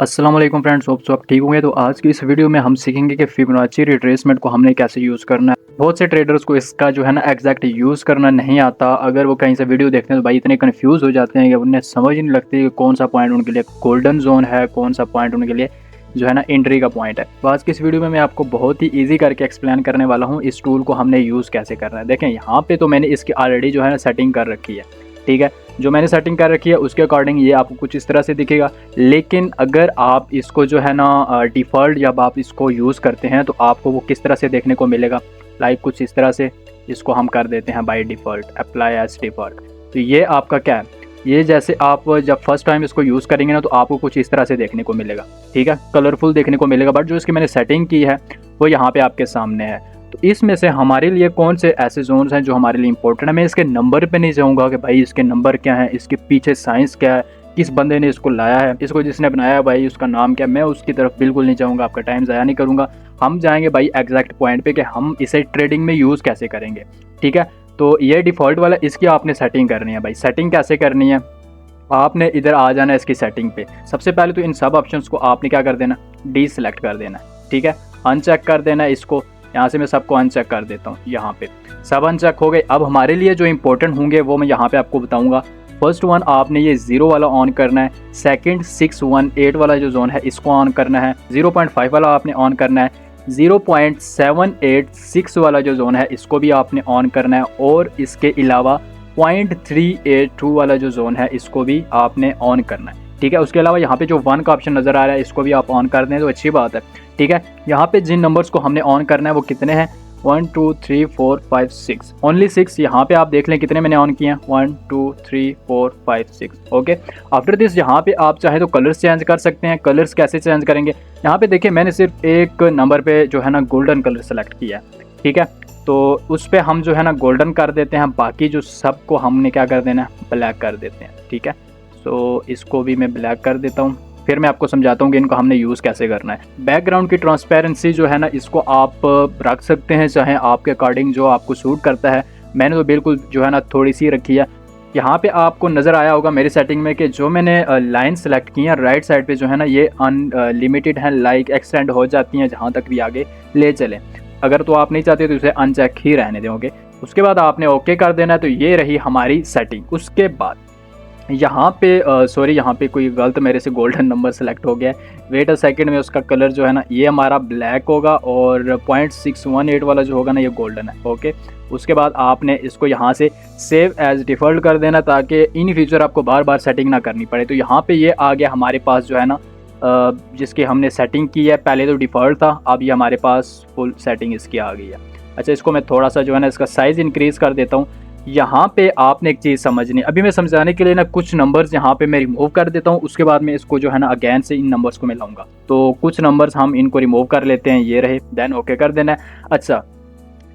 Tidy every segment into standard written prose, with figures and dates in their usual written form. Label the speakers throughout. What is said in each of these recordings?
Speaker 1: अस्सलाम वालेकुम friends, hope so आप ठीक होंगे। तो आज की इस वीडियो में हम सीखेंगे कि फिबोनाची रिट्रेसमेंट को हमने कैसे यूज़ करना है। बहुत से ट्रेडर्स को इसका जो है ना एग्जैक्ट यूज़ करना नहीं आता। अगर वो कहीं से वीडियो देखते हैं तो भाई इतने कंफ्यूज हो जाते हैं कि उन्हें समझ ही नहीं लगती कि कौन सा पॉइंट उनके लिए गोल्डन जोन है, कौन सा पॉइंट उनके लिए जो है ना एंट्री का पॉइंट है। तो आज की इस वीडियो में मैं आपको बहुत ही ईजी करके एक्सप्लेन करने वाला हूँ इस टूल को हमने यूज़ कैसे करना है। देखें यहाँ पे तो मैंने इसकी ऑलरेडी जो है ना सेटिंग कर रखी है, ठीक है। जो मैंने सेटिंग कर रखी है उसके अकॉर्डिंग ये आपको कुछ इस तरह से दिखेगा। लेकिन अगर आप इसको जो है ना डिफ़ॉल्ट जब आप इसको यूज़ करते हैं तो आपको वो किस तरह से देखने को मिलेगा, लाइक कुछ इस तरह से। इसको हम कर देते हैं by default, apply as default. तो ये आपका क्या है, ये जैसे आप जब फर्स्ट टाइम इसको यूज़ करेंगे ना तो आपको कुछ इस तरह से देखने को मिलेगा, ठीक है, कलरफुल देखने को मिलेगा। बट जो इसकी मैंने सेटिंग की है वो यहाँ पे आपके सामने है। तो इसमें से हमारे लिए कौन से ऐसे जोन्स हैं जो हमारे लिए इंपॉर्टेंट है। मैं इसके नंबर पे नहीं जाऊँगा कि भाई इसके नंबर क्या है, इसके पीछे साइंस क्या है, किस बंदे ने इसको लाया है, इसको जिसने बनाया है भाई उसका नाम क्या है, मैं उसकी तरफ बिल्कुल नहीं जाऊँगा, आपका टाइम ज़ाया नहीं करूँगा। हम जाएंगे भाई एग्जैक्ट पॉइंट पे कि हम इसे ट्रेडिंग में यूज़ कैसे करेंगे, ठीक है। तो ये डिफ़ॉल्ट वाला, इसकी आपने सेटिंग करनी है। भाई सेटिंग कैसे करनी है, आपने इधर आ जाना है इसकी सेटिंग पे। सबसे पहले तो इन सब ऑप्शंस को आपने क्या कर देना, डी सेलेक्ट कर देना है, ठीक है, अनचेक कर देना है इसको। यहाँ से मैं सबको अनचेक कर देता हूँ, यहाँ पे सब अनचेक हो गए। अब हमारे लिए जो इंपॉर्टेंट होंगे वो मैं यहाँ पे आपको बताऊँगा। फर्स्ट वन, आपने ये 0 वाला ऑन करना है। सेकंड 618 वाला जो जोन है इसको ऑन करना है। 0.5 वाला आपने ऑन करना है। 0.786 वाला जो जोन है इसको भी आपने ऑन करना है। और इसके अलावा 0.382 वाला जो जोन है इसको भी आपने ऑन करना है, ठीक है। उसके अलावा यहाँ पे जो 1 का ऑप्शन नज़र आ रहा है इसको भी आप ऑन कर दें तो अच्छी बात है, ठीक है। यहाँ पे जिन नंबर्स को हमने ऑन करना है वो कितने हैं, 1 2 3 4 5 6, ओनली 6। यहाँ पे आप देख लें कितने मैंने ऑन किए हैं, 1 2 3 4 5 6, ओके। आफ्टर दिस यहाँ पे आप चाहे तो कलर्स चेंज कर सकते हैं। कलर्स कैसे चेंज करेंगे, यहाँ पे देखिए मैंने सिर्फ एक नंबर पे जो है ना गोल्डन कलर सेलेक्ट किया है, ठीक है। तो उस पर हम जो है ना गोल्डन कर देते हैं, बाकी जो सबको हमने क्या कर देना है, ब्लैक कर देते हैं, ठीक है। सो इसको भी मैं ब्लैक कर देता हूँ। फिर मैं आपको समझाता हूँ कि इनको हमने यूज़ कैसे करना है। बैकग्राउंड की ट्रांसपेरेंसी जो है ना इसको आप रख सकते हैं चाहे आपके अकॉर्डिंग, जो आपको सूट करता है। मैंने तो बिल्कुल जो है ना थोड़ी सी रखी है। यहाँ पे आपको नज़र आया होगा मेरी सेटिंग में कि जो मैंने लाइन सेलेक्ट की है राइट साइड पे जो है ना ये अनलिमिटेड है, लाइक एक्सटेंड हो जाती हैं जहाँ तक भी आगे ले चलें। अगर तो आप नहीं चाहते तो इसे अनचेक ही रहने देंगे। उसके बाद आपने ओके कर देना है। तो ये रही हमारी सेटिंग। उसके बाद यहाँ पे सॉरी, यहाँ पे कोई गलत मेरे से गोल्डन नंबर सेलेक्ट हो गया है। वेट अ सेकंड में उसका कलर जो है ना ये हमारा ब्लैक होगा और 0.618 वाला जो होगा ना ये गोल्डन है, ओके। उसके बाद आपने इसको यहाँ से सेव एज डिफ़ॉल्ट कर देना ताकि इन फ्यूचर आपको बार बार सेटिंग ना करनी पड़े। तो यहाँ पे ये आ गया हमारे पास जो है ना जिसकी हमने सेटिंग की है। पहले तो डिफ़ॉल्ट था, अब ये हमारे पास फुल सेटिंग इसकी आ गई है। अच्छा, इसको मैं थोड़ा सा जो है ना इसका साइज़ इंक्रीज़ कर देता हूँ। यहाँ पे आपने एक चीज़ समझनी, अभी मैं समझाने के लिए ना कुछ नंबर्स यहाँ पे मैं रिमूव कर देता हूँ। उसके बाद में इसको जो है ना अगेन से इन नंबर्स को मिलाऊंगा। तो कुछ नंबर्स हम इनको रिमूव कर लेते हैं, ये रहे, देन ओके कर देना है। अच्छा,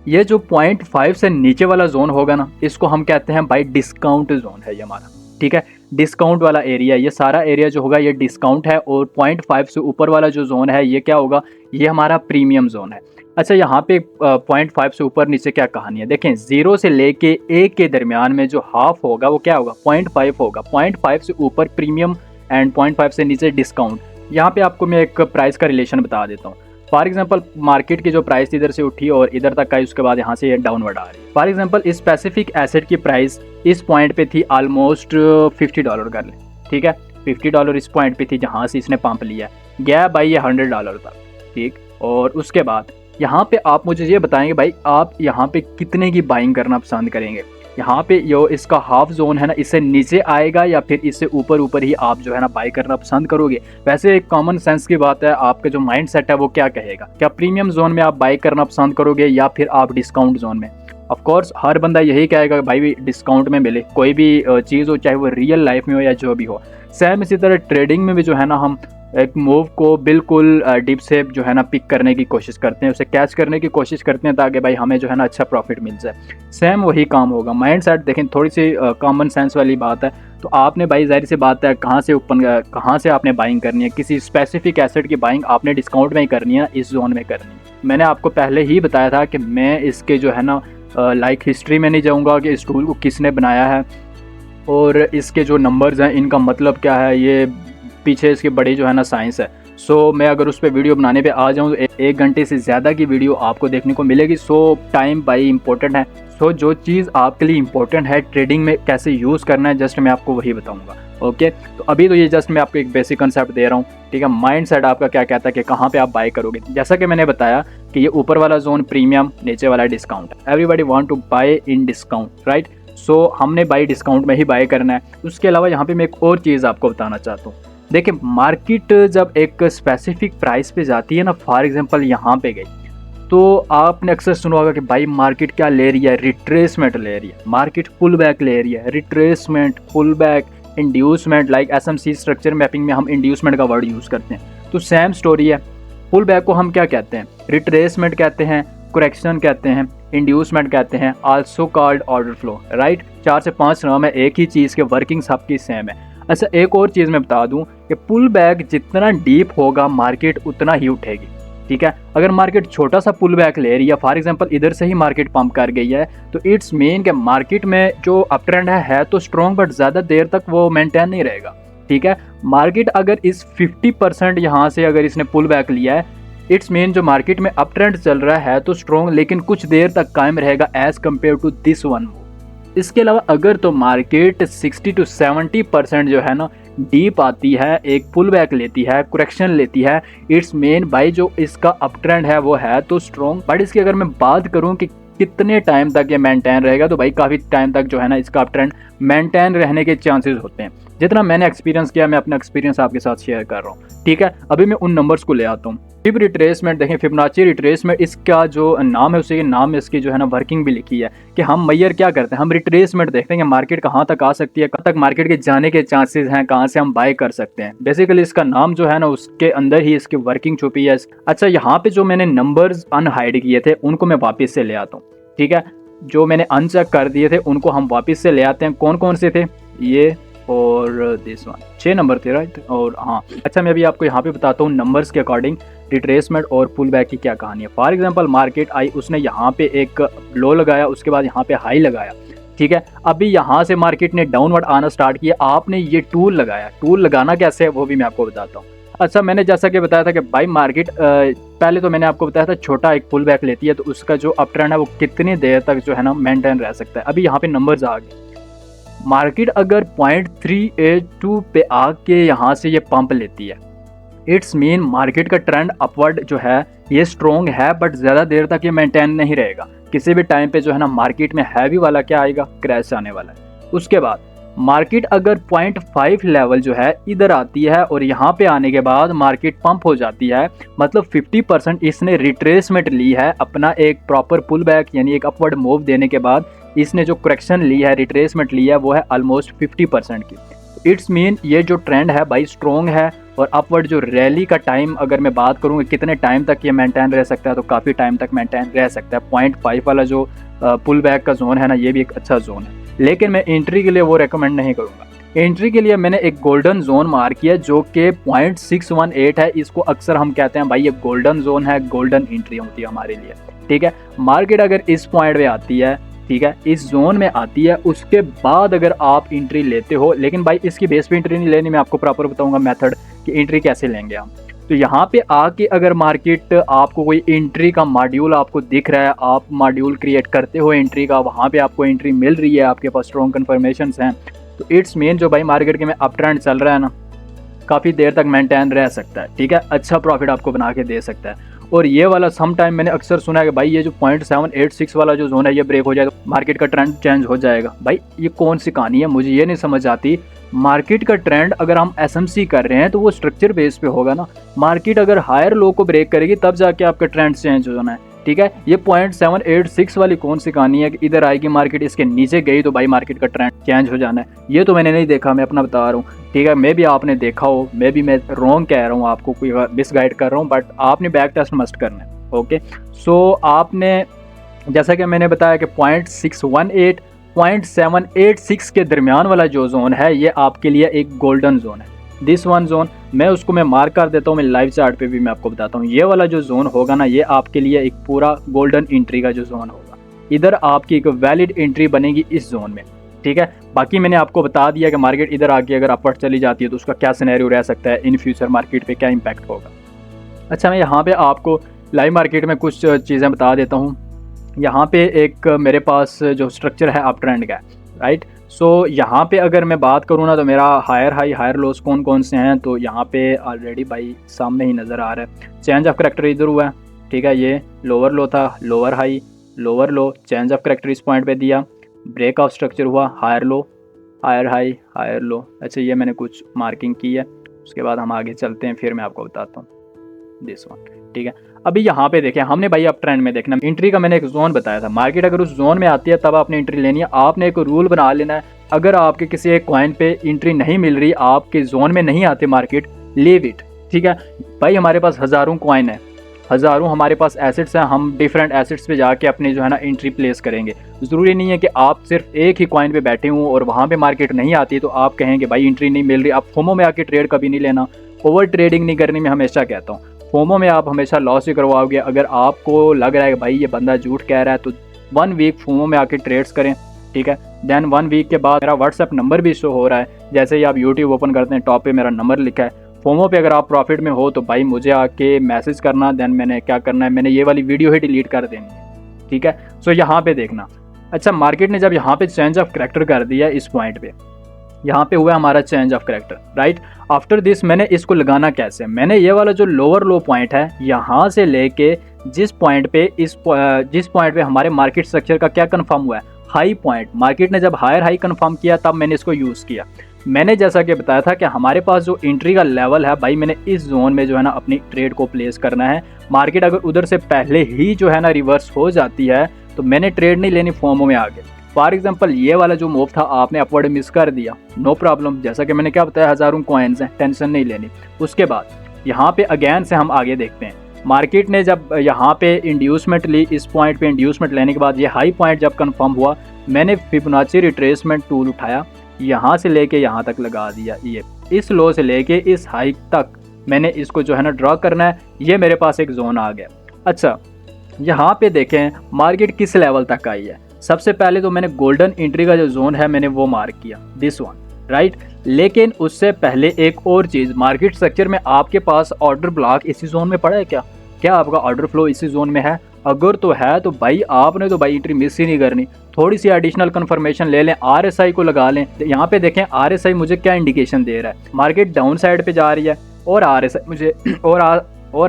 Speaker 1: ये जो 0.5 से नीचे वाला जोन होगा ना इसको हम कहते हैं भाई डिस्काउंट जोन है ये हमारा, ठीक है। डिस्काउंट वाला एरिया, ये सारा एरिया जो होगा ये डिस्काउंट है। और 0.5 से ऊपर वाला जो जोन है ये क्या होगा, ये हमारा प्रीमियम जोन है। अच्छा, यहाँ पे 0.5 से ऊपर नीचे क्या कहानी है, देखें 0 से लेके 1 के दरमियान में जो हाफ होगा वो क्या होगा, 0.5 होगा। 0.5 से ऊपर प्रीमियम एंड 0.5 से नीचे डिस्काउंट। यहाँ पे आपको मैं एक प्राइस का रिलेशन बता देता हूँ। फॉर एग्जांपल मार्केट की जो प्राइस इधर से उठी और इधर तक आई, उसके बाद यहाँ से ये डाउनवर्ड आ रही है। फॉर एग्जांपल इस स्पेसिफिक एसेट की प्राइस इस पॉइंट पे थी ऑलमोस्ट $50 कर ले, ठीक है। $50 इस पॉइंट पे थी जहाँ से इसने पंप लिया, गया भाई ये $100 था, ठीक। और उसके बाद यहाँ पे आप मुझे ये बताएंगे भाई आप यहाँ पे कितने की बाइंग करना पसंद करेंगे। यहाँ पे जो इसका हाफ जोन है ना इससे नीचे आएगा या फिर इससे ऊपर ऊपर ही आप जो है ना बाई करना पसंद करोगे। वैसे एक कॉमन सेंस की बात है, आपका जो माइंड सेट है वो क्या कहेगा, क्या प्रीमियम जोन में आप बाई करना पसंद करोगे या फिर आप डिस्काउंट जोन में। ऑफ कोर्स हर बंदा यही कहेगा भाई डिस्काउंट में मिले कोई भी चीज़ हो, चाहे वो रियल लाइफ में हो या जो भी हो। सेम इसी तरह ट्रेडिंग में भी जो है ना हम एक मूव को बिल्कुल डीप से जो है ना पिक करने की कोशिश करते हैं, उसे कैच करने की कोशिश करते हैं ताकि भाई हमें जो है ना अच्छा प्रॉफिट मिल जाए। सेम वही काम होगा। माइंड सेट देखें, थोड़ी सी कॉमन सेंस वाली बात है। तो आपने भाई जाहिर सी बात है कहाँ से आपने बाइंग करनी है, किसी स्पेसिफिक एसेट की बाइंग आपने डिस्काउंट में ही करनी है, इस जोन में करनी है। मैंने आपको पहले ही बताया था कि मैं इसके जो है ना लाइक हिस्ट्री में नहीं जाऊँगा कि इस टूल को किसने बनाया है और इसके जो नंबर्स हैं इनका मतलब क्या है, ये पीछे इसकी बड़ी जो है ना साइंस है। सो मैं अगर उस पर वीडियो बनाने पे आ जाऊँ तो 1 घंटे से ज़्यादा की वीडियो आपको देखने को मिलेगी। सो टाइम भाई इंपॉर्टेंट है। सो जो चीज़ आपके लिए इंपॉर्टेंट है ट्रेडिंग में कैसे यूज़ करना है, जस्ट मैं आपको वही बताऊंगा। ओके, तो अभी तो ये जस्ट मैं आपको एक बेसिक कंसेप्ट दे रहा हूँ, ठीक है। माइंड सेट आपका क्या कहता है कि कहाँ पे आप बाय करोगे। जैसा कि मैंने बताया कि ये ऊपर वाला जोन प्रीमियम, नीचे वाला discount. Everybody want to buy in discount, right. So हमने बाय डिस्काउंट में ही बाय करना है। उसके अलावा यहाँ पे मैं एक और चीज़ आपको बताना चाहता हूँ। देखिए, मार्केट जब एक स्पेसिफिक प्राइस पे जाती है ना, फॉर एग्जांपल यहाँ पे गई, तो आपने अक्सर सुना होगा कि भाई मार्केट क्या ले रही है, रिट्रेसमेंट ले रही है, मार्केट पुल बैक ले रही है। Retracement, pull back, inducement, like SMC structure mapping में हम इंड्यूसमेंट का वर्ड यूज़ करते हैं। तो सेम स्टोरी है। पुल बैक को हम क्या कहते हैं, रिट्रेसमेंट कहते हैं, करेक्शन कहते हैं, इंड्यूसमेंट कहते हैं, also called order flow, right. 4 से 5 नाम है, एक ही चीज़ के वर्किंग सबकी सेम है। अच्छा, एक और चीज़ मैं बता दूं कि पुल बैक जितना डीप होगा मार्केट उतना ही उठेगी, ठीक है। अगर मार्केट छोटा सा पुल बैक ले रही है, फॉर एग्जांपल इधर से ही मार्केट पंप कर गई है, तो इट्स मीन कि मार्केट में जो अप ट्रेंड है तो स्ट्रॉन्ग, बट ज़्यादा देर तक वो मेंटेन नहीं रहेगा, ठीक है। मार्केट अगर इस 50% यहाँ से अगर इसने पुल बैक लिया है, इट्स मीन जो मार्केट में अप ट्रेंड चल रहा है तो स्ट्रॉन्ग, लेकिन कुछ देर तक कायम रहेगा as compare to this one move. इसके अलावा अगर तो मार्केट 60 to 70% जो है ना डीप आती है, एक पुल बैक लेती है, करेक्शन लेती है, इट्स मेन भाई जो इसका अप ट्रेंड है वो है तो स्ट्रॉन्ग। बट इसकी अगर मैं बात करूं कि कितने टाइम तक ये मेंटेन रहेगा, तो भाई काफ़ी टाइम तक जो है ना इसका अप ट्रेंड मेंटेन रहने के चांसेस होते हैं। जितना मैंने एक्सपीरियंस किया, मैं अपना एक्सपीरियंस आपके साथ शेयर कर रहा हूँ, ठीक है। अभी मैं उन नंबर्स को ले आता हूँ। फिब रिट्रेसमेंट देखें, फिबोनाची रिट्रेसमेंट इसका जो नाम है उससे नाम में इसकी जो है ना वर्किंग भी लिखी है कि हम मैयर क्या करते हैं, हम रिट्रेसमेंट देखते हैं कि मार्केट कहाँ तक आ सकती है, कब तक मार्केट के जाने के चांसेस हैं, कहाँ से हम बाय कर सकते हैं। बेसिकली इसका नाम जो है ना उसके अंदर ही इसकी वर्किंग छुपी है। अच्छा, यहाँ पे जो मैंने नंबर्स अनहाइड किए थे उनको मैं वापस से ले आता हूँ, ठीक है। जो मैंने अनचेक कर दिए थे उनको हम वापस से ले आते हैं। कौन कौन से थे, ये और दिस वन, 6 नंबर थे, राइट। और हाँ, अच्छा मैं अभी आपको यहाँ पे बताता हूँ नंबर्स के अकॉर्डिंग रिट्रेसमेंट और पुल बैक की क्या कहानी है। फॉर एग्जांपल मार्केट आई, उसने यहाँ पे एक लो लगाया, उसके बाद यहाँ पे हाई लगाया, ठीक है। अभी यहाँ से मार्केट ने डाउनवर्ड आना स्टार्ट किया, आपने ये टूल लगाया। टूल लगाना कैसे है वो भी मैं आपको बताता हूँ। अच्छा, मैंने जैसा कि बताया था कि भाई मार्केट पहले तो मैंने आपको बताया था छोटा एक पुल बैक लेती है तो उसका जो अप ट्रेंड है वो कितनी देर तक जो है ना मेंटेन रह सकता है। अभी यहाँ पे नंबर्स आ गए। मार्केट अगर 0.382 पे आके यहाँ से ये पंप लेती है, इट्स मीन मार्केट का ट्रेंड अपवर्ड जो है ये स्ट्रॉन्ग है, बट ज़्यादा देर तक ये मेंटेन नहीं रहेगा। किसी भी टाइम पे जो है ना मार्केट में हैवी वाला क्या आएगा, क्रैश आने वाला है। उसके बाद मार्केट अगर 0.5 लेवल जो है इधर आती है और यहाँ पे आने के बाद मार्केट पंप हो जाती है, मतलब 50% इसने रिट्रेसमेंट ली है, अपना एक प्रॉपर पुल बैक यानी एक अपवर्ड मूव देने के बाद इसने जो करेक्शन ली है, रिट्रेसमेंट ली है, वो है ऑलमोस्ट 50% की। इट्स मीन ये जो ट्रेंड है भाई स्ट्रॉन्ग है। और अपवर्ड जो रैली का टाइम अगर मैं बात करूँ कितने टाइम तक ये मेंटेन रह सकता है, तो काफ़ी टाइम तक मेंटेन रह सकता है। 0.5 वाला जो पुल बैक का जोन है ना, ये भी एक अच्छा जोन है, लेकिन मैं एंट्री के लिए वो रेकमेंड नहीं करूँगा। एंट्री के लिए मैंने एक गोल्डन जोन मार्क किया जो कि 0.618 है। इसको अक्सर हम कहते हैं भाई ये गोल्डन जोन है, गोल्डन एंट्री होती है हमारे लिए, ठीक है। मार्केट अगर इस पॉइंट पे आती है, ठीक है, इस जोन में आती है, उसके बाद अगर आप एंट्री लेते हो, लेकिन भाई इसकी बेस पे एंट्री नहीं लेनी, मैं आपको प्रॉपर बताऊंगा मेथड कि एंट्री कैसे लेंगे हम। तो यहाँ पे आके अगर मार्केट आपको कोई एंट्री का मॉड्यूल आपको दिख रहा है, आप मॉड्यूल क्रिएट करते हो एंट्री का, वहाँ पे आपको एंट्री मिल रही है, आपके पास स्ट्रॉन्ग कन्फर्मेशन हैं, तो इट्स मीन जो भाई मार्केट के में अप ट्रेंड चल रहा है ना, काफ़ी देर तक मेंटेन रह सकता है, ठीक है। अच्छा प्रॉफिट आपको बना के दे सकता है। और ये वाला सम टाइम मैंने अक्सर सुना है कि भाई ये जो 0.786 वाला जो जोन है ये ब्रेक हो जाए तो मार्केट का ट्रेंड चेंज हो जाएगा। भाई ये कौन सी कहानी है, मुझे ये नहीं समझ आती। मार्केट का ट्रेंड अगर हम एसएमसी कर रहे हैं तो वो स्ट्रक्चर बेस पे होगा ना। मार्केट अगर हायर लो को ब्रेक करेगी तब जाके आपका ट्रेंड चेंज होना है, ठीक है। ये 0.786 वाली कौन सी कहानी है कि इधर आएगी मार्केट, इसके नीचे गई तो भाई मार्केट का ट्रेंड चेंज हो जाना है। ये तो मैंने नहीं देखा, मैं अपना बता रहा हूँ, ठीक है। मे भी आपने देखा हो, मे भी मैं रॉन्ग कह रहा हूँ, आपको कोई मिसगाइड कर रहा हूँ, बट आपने बैक टेस्ट मस्ट करना है, ओके। सो आपने जैसा कि मैंने बताया कि 0.618 0.786 के दरमियान वाला जो जोन है ये आपके लिए एक गोल्डन जोन है। दिस वन जोन मैं मार्क कर देता हूँ, मैं लाइव चार्ट पे भी मैं आपको बताता हूँ। ये वाला जो जोन होगा ना, ये आपके लिए एक पूरा गोल्डन एंट्री का जो जोन होगा। इधर आपकी एक वैलिड एंट्री बनेगी इस जोन में, ठीक है। बाकी मैंने आपको बता दिया कि मार्केट इधर आके अगर अपवर्ड चली जाती है तो उसका क्या सिनेरियो रह सकता है, इन फ्यूचर मार्केट पे क्या इम्पैक्ट होगा। अच्छा, मैं यहाँ पे आपको लाइव मार्केट में कुछ चीज़ें बता देता हूँ। यहाँ पे एक मेरे पास जो स्ट्रक्चर है अप ट्रेंड का, राइट। सो यहाँ पे अगर मैं बात करूँ ना तो मेरा हायर हाई हायर लोस कौन कौन से हैं, तो यहाँ पे ऑलरेडी भाई सामने ही नज़र आ रहा है। चेंज ऑफ करैक्टर इधर हुआ है, ठीक है। ये लोअर लो था, lower high, lower low, change of character इस पॉइंट पे दिया, ब्रेक ऑफ स्ट्रक्चर हुआ, higher low, higher high, higher low. अच्छा, ये मैंने कुछ मार्किंग की है, उसके बाद हम आगे चलते हैं, फिर मैं आपको बताता हूँ दिस वन, ठीक है। अभी यहाँ पे देखें हमने भाई अप ट्रेंड में देखना, एंट्री का मैंने एक जोन बताया था। मार्केट अगर उस जोन में आती है तब आपने एंट्री लेनी है। आपने एक रूल बना लेना है, अगर आपके किसी एक कॉइन पे एंट्री नहीं मिल रही, आपके जोन में नहीं आते मार्केट, लीव इट, ठीक है भाई। हमारे पास हज़ारों कॉइन है, हज़ारों हमारे पास एसेट्स हैं, हम डिफरेंट एसेट्स पे जाके अपनी जो है ना एंट्री प्लेस करेंगे। ज़रूरी नहीं है कि आप सिर्फ एक ही कॉइन पे बैठे हों और वहाँ पे मार्केट नहीं आती तो आप कहेंगे भाई एंट्री नहीं मिल रही। आप फोमो में आके ट्रेड कभी नहीं लेना, ओवर ट्रेडिंग नहीं करनी, मैं हमेशा कहता हूँ। फोमो में आप हमेशा लॉस ही करवाओगे। अगर आपको लग रहा है कि भाई ये बंदा झूठ कह रहा है तो 1 वीक फोमो में आके ट्रेड्स करें, ठीक है। देन 1 वीक के बाद मेरा व्हाट्सएप नंबर भी शो हो रहा है, जैसे ही आप यूट्यूब ओपन करते हैं टॉप पे मेरा नंबर लिखा है। फोमो पे अगर आप प्रॉफिट में हो तो भाई मुझे आके मैसेज करना, देन मैंने क्या करना है, मैंने ये वाली वीडियो ही डिलीट कर देनी है, ठीक है। सो यहाँ पे देखना। अच्छा, मार्केट ने जब यहाँ पे चेंज ऑफ करैक्टर कर दिया इस पॉइंट पे, यहाँ पे हुआ हमारा change of character, right. After this मैंने इसको लगाना कैसे, मैंने ये वाला जो लोअर लो पॉइंट है यहाँ से लेके जिस पॉइंट पे हमारे मार्केट स्ट्रक्चर का क्या कंफर्म हुआ है, हाई पॉइंट, मार्केट ने जब हायर हाई कंफर्म किया तब मैंने इसको यूज़ किया। मैंने जैसा कि बताया था कि हमारे पास जो एंट्री का लेवल है भाई, मैंने इस जोन में जो है ना अपनी ट्रेड को प्लेस करना है। मार्केट अगर उधर से पहले ही जो है ना रिवर्स हो जाती है तो मैंने ट्रेड नहीं लेनी, फोमो में आगे। फॉर एग्जांपल ये वाला जो मूव था आपने अपवर्ड मिस कर दिया, नो प्रॉब्लम, जैसा कि मैंने क्या बताया हज़ारों कॉइन्स हैं, टेंशन नहीं लेनी। उसके बाद यहाँ पे अगेन से हम आगे देखते हैं, मार्केट ने जब यहाँ पे इंड्यूसमेंट ली, इस पॉइंट पे इंड्यूसमेंट लेने के बाद ये हाई पॉइंट जब कंफर्म हुआ, मैंने फिबोनाची रिट्रेसमेंट टूल उठाया, यहाँ से लेके यहाँ तक लगा दिया। ये इस लो से लेके इस हाई तक मैंने इसको जो है ना ड्रॉ करना है। ये मेरे पास एक जोन आ गया। अच्छा, यहाँ पे देखें मार्केट किस लेवल तक आई है। सबसे पहले तो मैंने गोल्डन एंट्री का जो जोन है मैंने वो मार्क किया, दिस वन, राइट। लेकिन उससे पहले एक और चीज़, मार्केट स्ट्रक्चर में आपके पास ऑर्डर ब्लॉक इसी जोन में पड़ा है क्या? क्या आपका ऑर्डर फ्लो इसी जोन में है? अगर तो है तो भाई आपने तो भाई एंट्री मिस ही नहीं करनी। थोड़ी सी एडिशनल कंफर्मेशन ले लें, RSI को लगा लें। यहाँ पे देखें RSI मुझे क्या इंडिकेशन दे रहा है, मार्केट डाउन साइड पे जा रही है और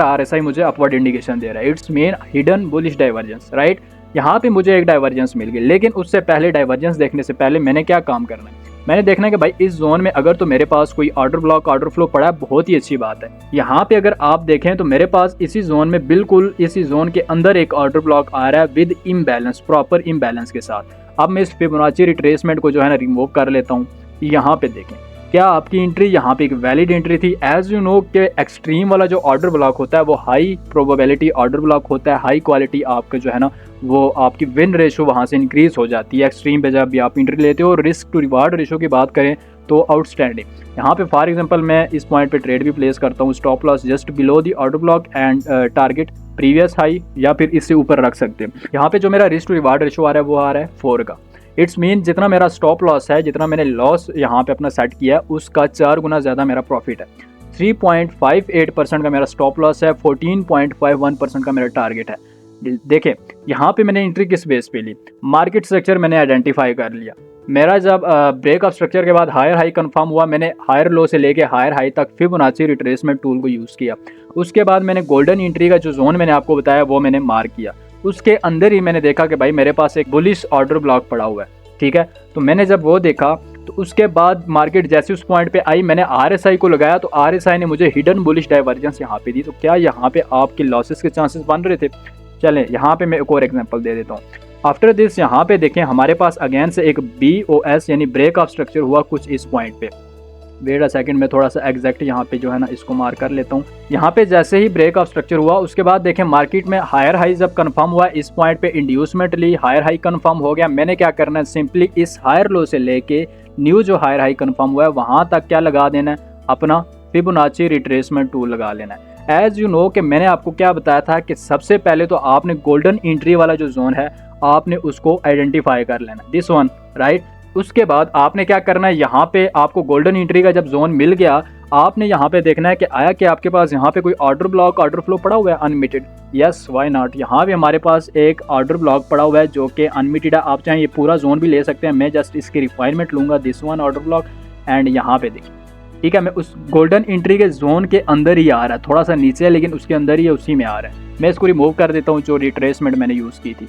Speaker 1: RSI मुझे अपवर्ड इंडिकेशन दे रहा है। It's mean hidden bullish divergence, right. यहाँ पे मुझे एक डाइवर्जेंस मिल गई, लेकिन उससे पहले डाइवर्जेंस देखने से पहले मैंने क्या काम करना है, मैंने देखना है कि भाई इस जोन में अगर तो मेरे पास कोई ऑर्डर ब्लॉक ऑर्डर फ्लो पड़ा है, बहुत ही अच्छी बात है। यहाँ पे अगर आप देखें तो मेरे पास इसी जोन में, बिल्कुल इसी जोन के अंदर एक ऑर्डर ब्लॉक आ रहा है विद इम्बैलेंस, प्रॉपर इम्बैलेंस के साथ। अब मैं इस फिबोनाची रिट्रेसमेंट को जो है ना रिमूव कर लेता हूँ। यहाँ पे देखें क्या आपकी एंट्री यहाँ पे एक वैलिड एंट्री थी। एज यू नो कि एक्सट्रीम वाला जो ऑर्डर ब्लॉक होता है वो हाई प्रोबेबिलिटी ऑर्डर ब्लॉक होता है, हाई क्वालिटी आपका जो है ना वो आपकी विन रेशो वहाँ से इंक्रीज हो जाती है एक्सट्रीम पे जब भी आप एंट्री लेते हो। रिस्क टू रिवार्ड रेशो की बात करें तो आउटस्टैंडिंग। यहाँ पे फॉर एग्जांपल मैं इस पॉइंट पे ट्रेड भी प्लेस करता हूँ, stop loss just below the order block and target previous high, या फिर इससे ऊपर रख सकते हैं। यहाँ पे जो मेरा रिस्क टू रिवार्ड रेशो आ रहा है वो आ रहा है 4 का। इट्स मीन जितना मेरा स्टॉप लॉस है, जितना मैंने लॉस यहाँ पे अपना सेट किया है उसका 4 गुना ज़्यादा मेरा प्रॉफिट है। 3.58% का मेरा स्टॉप लॉस है, 14.51% का मेरा टारगेट है। देखें यहाँ पे मैंने एंट्री किस बेस पे ली, मार्केट स्ट्रक्चर मैंने आइडेंटिफाई कर लिया। मेरा जब ब्रेक ऑफ स्ट्रक्चर के बाद हायर हाई कंफर्म हुआ, मैंने हायर लो से लेके हायर हाई तक फिबोनाची रिट्रेसमेंट टूल को यूज़ किया। उसके बाद मैंने गोल्डन एंट्री का जो जोन मैंने आपको बताया वो मैंने मार्क किया। उसके अंदर ही मैंने देखा कि भाई मेरे पास एक बुलिश ऑर्डर ब्लॉक पड़ा हुआ है, ठीक है। तो मैंने जब वो देखा तो उसके बाद मार्केट जैसे उस पॉइंट पे आई, मैंने RSI को लगाया तो RSI ने मुझे हिडन बुलिश डाइवर्जेंस यहाँ पे दी। तो क्या यहाँ पे आपके लॉसेस के चांसेस बन रहे थे? चलें यहाँ पे मैं एक और एग्जांपल दे देता हूँ। आफ्टर दिस यहाँ पे देखें हमारे पास अगेन से एक BOS यानी ब्रेक ऑफ स्ट्रक्चर हुआ कुछ इस पॉइंट पे। वेट अ सेकंड, मैं थोड़ा सा एग्जैक्ट यहाँ पे जो है ना इसको मार्क कर लेता हूँ। यहाँ पे जैसे ही ब्रेक ऑफ स्ट्रक्चर हुआ उसके बाद देखें मार्केट में हायर हाई जब कंफर्म हुआ, इस पॉइंट पे इंड्यूसमेंट ली, हायर हाई कंफर्म हो गया। मैंने क्या करना है, सिंपली इस हायर लो से लेके न्यू जो हायर हाई कंफर्म हुआ है वहाँ तक क्या लगा देना है, अपना फिबोनाची रिट्रेसमेंट टूल लगा लेना है। एज यू नो कि मैंने आपको क्या बताया था कि सबसे पहले तो आपने गोल्डन एंट्री वाला जो जोन है आपने उसको आइडेंटिफाई कर लेना, दिस वन, राइट। उसके बाद आपने क्या करना है, यहाँ पे आपको गोल्डन एंट्री का जब जोन मिल गया, आपने यहाँ पे देखना है कि आया कि आपके पास यहाँ पे कोई ऑर्डर ब्लॉक ऑर्डर फ्लो पड़ा हुआ है अनलिमिटेड। Yes, why not. यहाँ पे हमारे पास एक ऑर्डर ब्लॉक पड़ा हुआ है जो कि अनलिमिटेड है। आप चाहें ये पूरा जोन भी ले सकते हैं, मैं जस्ट इसकी रिक्वायरमेंट लूँगा, this one order block. And यहाँ पे देखिए, ठीक है, मैं उस गोल्डन एंट्री के जोन के अंदर ही आ रहा है, थोड़ा सा नीचे है लेकिन उसके अंदर ही है, उसी में आ रहा है। मैं इसको रिमूव कर देता हूँ जो रिट्रेसमेंट मैंने यूज़ की थी।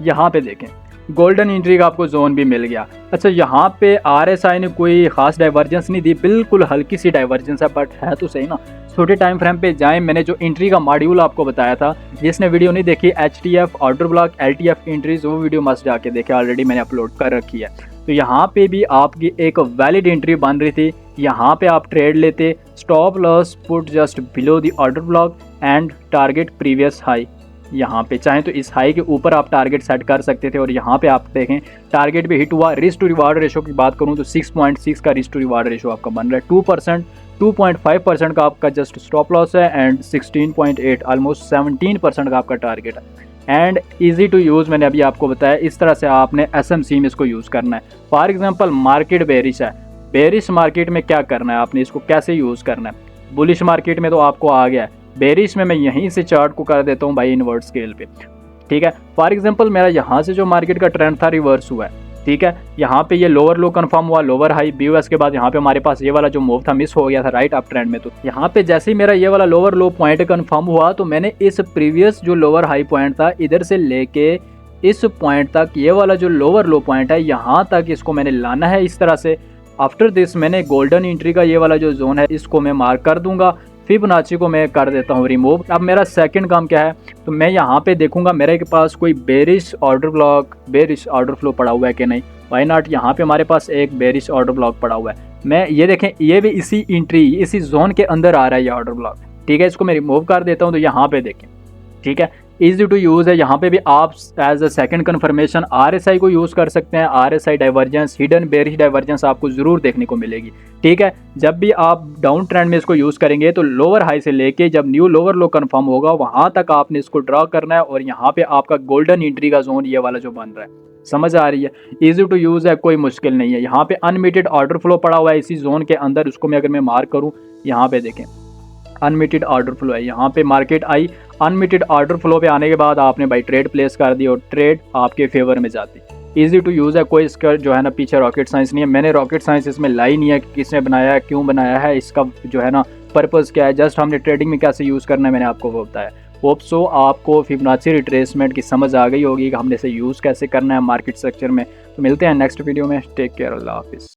Speaker 1: यहाँ पे देखें, गोल्डन एंट्री का आपको जोन भी मिल गया। अच्छा, यहाँ पे आरएसआई ने कोई खास डाइवर्जेंस नहीं दी, बिल्कुल हल्की सी डाइवर्जेंस है, बट है तो सही ना। छोटे टाइम फ्रेम पे जाएं, मैंने जो एंट्री का मॉड्यूल आपको बताया था, जिसने वीडियो नहीं देखी, HTF order block LTF entries, वो वीडियो मस्ट जाके देखे, ऑलरेडी मैंने अपलोड कर रखी है। तो यहाँ पे भी आपकी एक वैलिड एंट्री बन रही थी। यहाँ पे आप ट्रेड लेते, stop loss put just below the order block and target previous high. यहाँ पे चाहें तो इस हाई के ऊपर आप टारगेट सेट कर सकते थे, और यहाँ पे आप देखें टारगेट भी हिट हुआ। रिस्क टू रिवार्ड रेशो की बात करूँ तो 6.6 का रिस्क टू रिवार्ड रेशो आपका बन रहा है। 2.5% का आपका जस्ट स्टॉप लॉस है, एंड 16.8 ऑलमोस्ट 17% का आपका टारगेट है। एंड ईजी टू यूज़, मैंने अभी आपको बताया, इस तरह से आपने SMC में इसको यूज़ करना है। फॉर एग्जांपल मार्केट बेरिश है, बेरिश मार्केट में क्या करना है, आपने इसको कैसे यूज़ करना है। बुलिश मार्केट में तो आपको आ गया है, बेरिश में मैं यहीं से चार्ट को कर देता हूँ बाई इनवर्ट स्केल पे, ठीक है। फॉर एग्जांपल मेरा यहाँ से जो मार्केट का ट्रेंड था रिवर्स हुआ है, ठीक है। यहाँ पे ये लोअर लो कंफर्म हुआ, लोअर हाई BOS के बाद यहाँ पे हमारे पास ये वाला जो मूव था मिस हो गया था राइट अप ट्रेंड में। तो यहाँ पे जैसे ही मेरा ये वाला लोअर लो पॉइंट कंफर्म हुआ, तो मैंने इस प्रीवियस जो लोअर हाई पॉइंट था इधर से लेके इस पॉइंट तक, ये वाला जो लोअर लो पॉइंट है यहाँ तक, इसको मैंने लाना है इस तरह से। आफ्टर दिस मैंने गोल्डन एंट्री का ये वाला जो जोन है इसको मैं मार्क कर दूंगा, फिबोनाची को मैं कर देता हूँ रिमूव। अब मेरा सेकंड काम क्या है, तो मैं यहाँ पे देखूंगा मेरे के पास कोई bearish order block, bearish order flow पड़ा हुआ है कि नहीं। वाई नॉट, यहाँ पे हमारे पास एक बेरिश ऑर्डर ब्लॉक पड़ा हुआ है। मैं ये देखें, ये भी इसी एंट्री, इसी जोन के अंदर आ रहा है ये ऑर्डर ब्लॉक, ठीक है। इसको मैं रिमूव कर देता हूँ, तो यहाँ पे देखें, ठीक है, ईजी टू यूज़ है। यहाँ पे भी आप as a second confirmation RSI को यूज़ कर सकते हैं। RSI divergence, hidden bearish divergence आपको ज़रूर देखने को मिलेगी, ठीक है। जब भी आप डाउन ट्रेंड में इसको यूज़ करेंगे तो लोअर हाई से लेके जब न्यू लोअर लो कंफर्म होगा वहाँ तक आपने इसको ड्रॉ करना है, और यहाँ पे आपका गोल्डन एंट्री का जोन ये वाला जो बन रहा है, समझ आ रही है। ईजी टू यूज़ है, कोई मुश्किल नहीं है। यहाँ पे अनलिमिटेड ऑर्डर फ्लो पड़ा हुआ है इसी जोन के अंदर, उसको मैं अगर मैं मार्क करूँ, यहाँ पे देखें अनलिमिटेड ऑर्डर फ्लो है। यहाँ पे market I, unlimited order flow पे आने के बाद आपने भाई ट्रेड प्लेस कर दी और ट्रेड आपके फेवर में जाती। ईजी टू यूज़ है, कोई इसका जो है ना पीछे रॉकेट साइंस नहीं है। मैंने रॉकेट साइंस इसमें लाई नहीं है कि किसने बनाया है, क्यों बनाया है, इसका जो है ना पर्पज़ क्या है, जस्ट हमने ट्रेडिंग में कैसे यूज़ करना है मैंने आपको वो बताया। होप सो आपको फिबोनाची रिट्रेसमेंट की समझ आ गई होगी कि हमने इसे यूज़ कैसे करना है मार्केट स्ट्रक्चर में। तो मिलते हैं नेक्स्ट वीडियो में, टेक केयर, अल्लाह हाफिज़।